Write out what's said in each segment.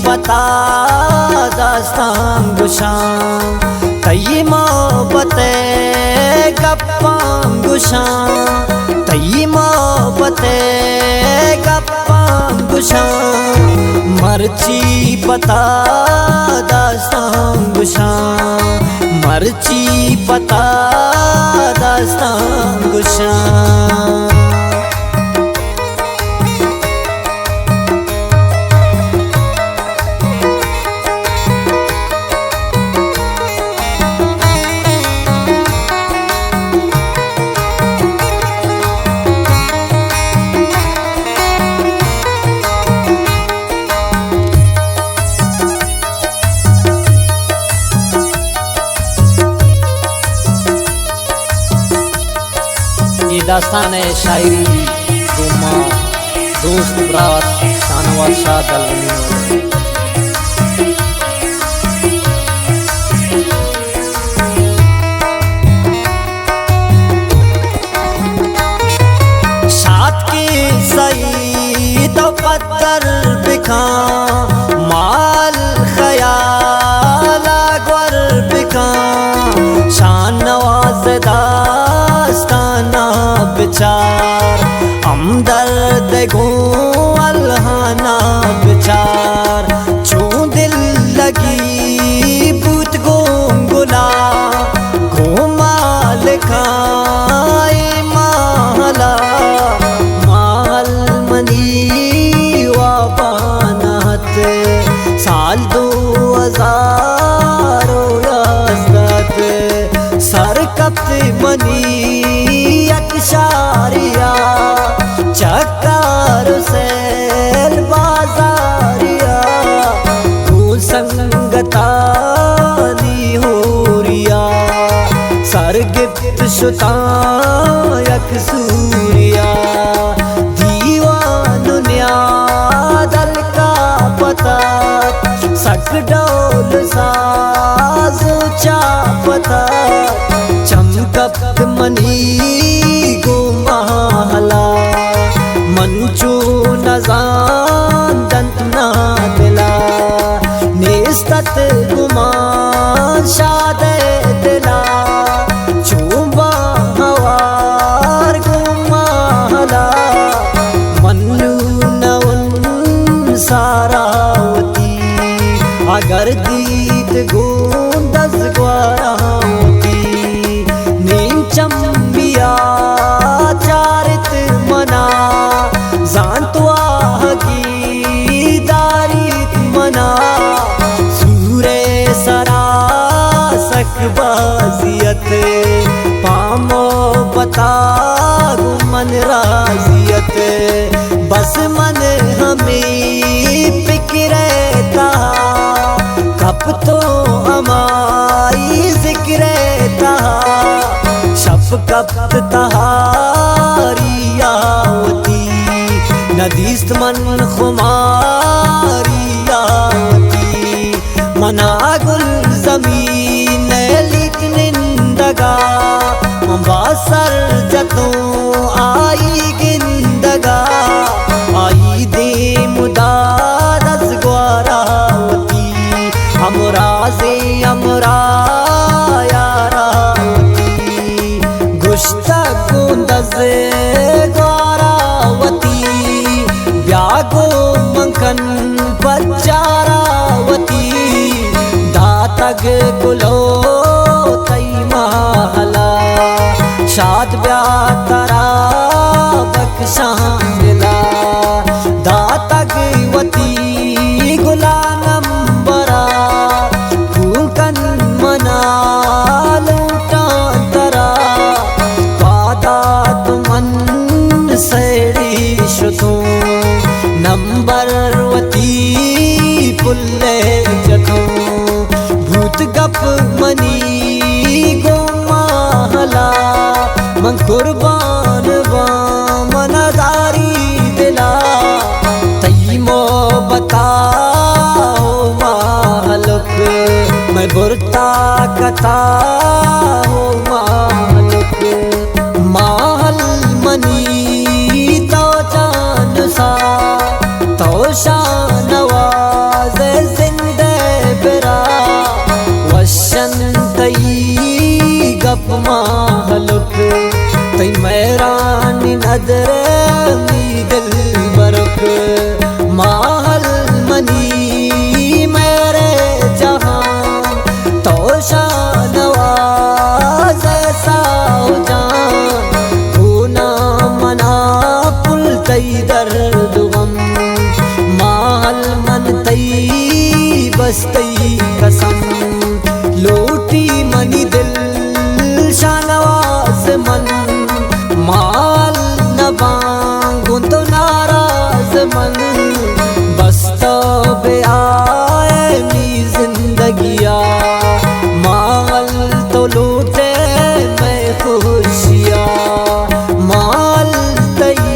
पता दास्तान गुशां तई मोहब्बत गप्पां गुशां तई मोहब्बत गप्पां गुशां मर्ची पता दास्तान गुशां मर्ची पता दास्तान गुशां। ये दास्तान है शायरी गुमा दोस्त बरात शानवाज शाह दलवनी। शाद के सही तो पत्थर बिखा माल ख्याल अकबर बिखा शानवाज दास्ताना बिचार हमदर्द गो अलहाना बिचार चूं दिल लगी बूत गो गुला घूमाल खाए माला माल मनी वाबानात साल 2000 सर कप्त मनी अकशारिया चक्कर सेल बाजारिया तू संगतानी हो रिया सर गिफ्त शुता यकसूरिया दीवानुन्या दल का पता सक डोल साज चा पता चमकत मनी गो महला मंचू नजान दंतना दिला नेस्तत गुमान शाद दिला चूबा हवार गुमाला मन्नू नवन सारावती अगर दीत गोंदस ग्वारावती चम्बिया चारित मना जानतवा की दारित मना सूरे सरा सकबाजियत पामो बता गुमन राजियत बस मन हमें फिक्र था कब तो हमारी जिक्र था शफकत तहारी आवती नदीस्त मन खुमारी आवती मना गुल जमीन लिख निंदगा बासर जतों आई गिंदगा आई दे मुदारस ग्वारावती हमराज़े हमरा गुंदज़े ग्वारावती ब्यागो मंकन बचारावती दातग कुलो तई महला शाद ब्या तरा बख्शां दिला दातग वती गुलानम बरा फूकन मना लूटा तरा सैरी शुतो नंबर वती पुल्ले जतो भूत गप मनी गो महला मन कुर्बान वा मनदारी दिला तई मो बताओ मालुक मैं बुरता कता हो मालुक महल मनी तो जान सा तो शानवाज कदरे मी दिल बरक माहल मनी मेरे जहां तो शानवाज ऐसा हो जान तू ना मना पुल तई दर्द गम माहल मन तई बस तई कसम लोटी मनी दिल शानवाज मन माल न मांगूं तो नाराज मन बस तो बे आए मी जिंदगिया माल तो लूटे मैं खुशिया माल तई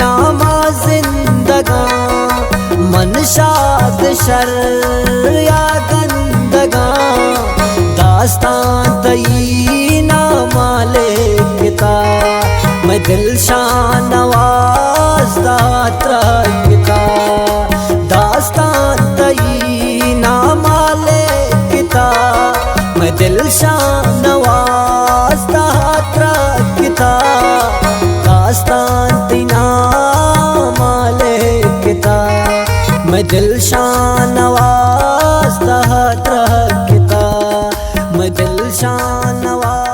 नामा जिंदगा मन शाद शर या गंदगा दास्तान तई ना मालिकता मैं दिल शान नवाज तरकता दास्तान तई ना मालिकता मैं दिल शान नवाज तरकता दास्तान तई ना मालिकता मैं दिल शान नवाज तरकता मैं दिल शान नवाज